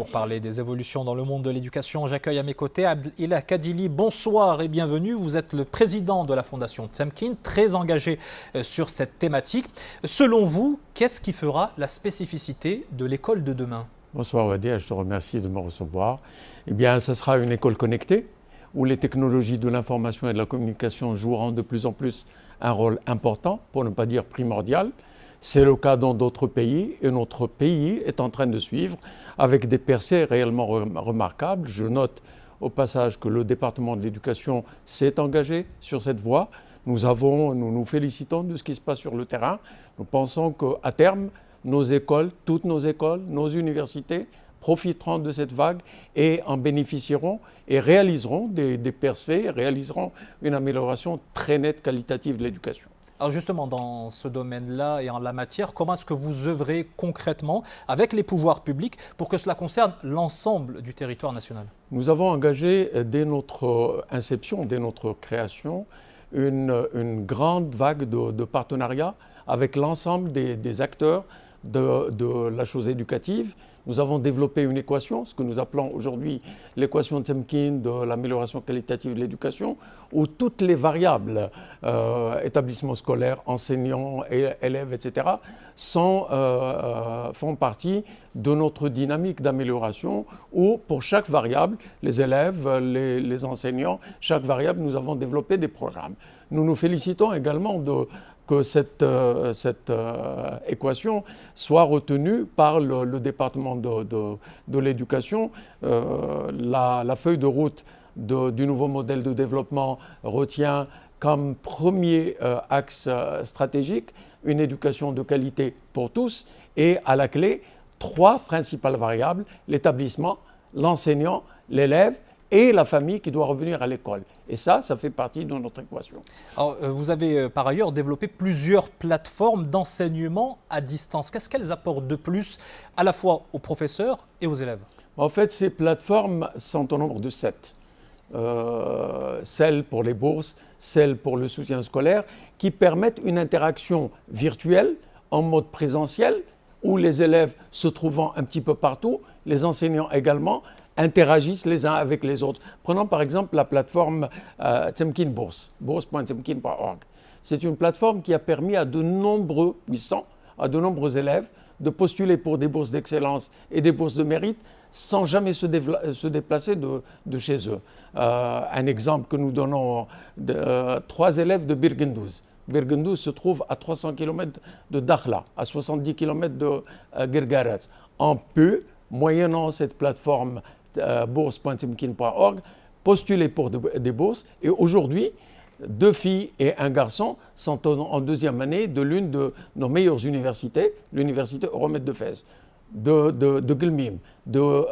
Pour parler des évolutions dans le monde de l'éducation, j'accueille à mes côtés Abdelillah Kadili. Bonsoir et bienvenue. Vous êtes le président de la Fondation Temkin, très engagé sur cette thématique. Selon vous, qu'est-ce qui fera la spécificité de l'école de demain? Bonsoir Wadia, je te remercie de me recevoir. Eh bien, ce sera une école connectée où les technologies de l'information et de la communication joueront de plus en plus un rôle important, pour ne pas dire primordial. C'est le cas dans d'autres pays et notre pays est en train de suivre avec des percées réellement remarquables. Je note au passage que le département de l'éducation s'est engagé sur cette voie. Nous nous félicitons de ce qui se passe sur le terrain. Nous pensons qu'à terme, nos écoles, toutes nos écoles, nos universités profiteront de cette vague et en bénéficieront et réaliseront des percées, réaliseront une amélioration très nette qualitative de l'éducation. Alors justement, dans ce domaine-là et en la matière, comment est-ce que vous œuvrez concrètement avec les pouvoirs publics pour que cela concerne l'ensemble du territoire national? Nous avons engagé dès notre inception, dès notre création, une grande vague de partenariats avec l'ensemble des acteurs de la chose éducative. Nous avons développé une équation, ce que nous appelons aujourd'hui l'équation Temkin de l'amélioration qualitative de l'éducation, où toutes les variables, établissements scolaires, enseignants, élèves, etc., font partie de notre dynamique d'amélioration, où pour chaque variable, les élèves, les enseignants, chaque variable, nous avons développé des programmes. Nous nous félicitons également que cette équation soit retenue par le département de l'éducation. La feuille de route du nouveau modèle de développement retient comme premier axe stratégique une éducation de qualité pour tous et à la clé, 3 principales variables, l'établissement, l'enseignant, l'élève et la famille qui doit revenir à l'école. Et ça fait partie de notre équation. Alors, vous avez par ailleurs développé plusieurs plateformes d'enseignement à distance. Qu'est-ce qu'elles apportent de plus à la fois aux professeurs et aux élèves? En fait, ces plateformes sont au nombre de 7. Celles pour les bourses, celles pour le soutien scolaire, qui permettent une interaction virtuelle en mode présentiel, où les élèves se trouvant un petit peu partout, les enseignants également, interagissent les uns avec les autres. Prenons par exemple la plateforme Temkin Bourse, bourse.temkin.org. C'est une plateforme qui a permis à de nombreux élèves de postuler pour des bourses d'excellence et des bourses de mérite sans jamais se déplacer de chez eux. Un exemple que nous donnons, 3 élèves de Birgendouz. Birgendouz se trouve à 300 km de Dakhla, à 70 km de Guergarat. En peu, moyennant cette plateforme bourse.temkin.org, postuler pour des bourses. Et aujourd'hui, 2 filles et un garçon sont en 2e année de l'une de nos meilleures universités, l'université Euromed de Fès, de Gulmim, de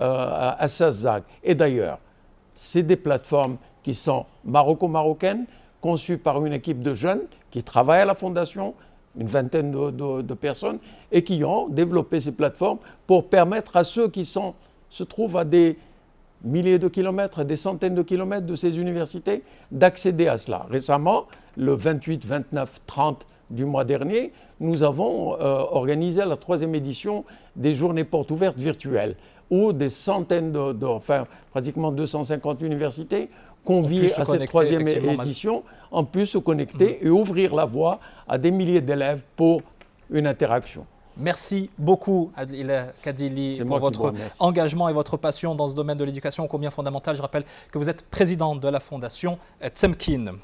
Assas-Zag et d'ailleurs. C'est des plateformes qui sont maroco-marocaines, conçues par une équipe de jeunes qui travaillent à la Fondation, une vingtaine de personnes, et qui ont développé ces plateformes pour permettre à ceux qui se trouvent à des milliers de kilomètres, à des centaines de kilomètres de ces universités, d'accéder à cela. Récemment, le 28, 29, 30 du mois dernier, nous avons organisé la 3e édition des journées portes ouvertes virtuelles, où des centaines pratiquement 250 universités conviées à cette 3e édition ont pu se connecter et ouvrir la voie à des milliers d'élèves pour une interaction. Merci beaucoup Abdelillah Kadili pour votre engagement et votre passion dans ce domaine de l'éducation combien fondamental. Je rappelle que vous êtes président de la Fondation Temkin.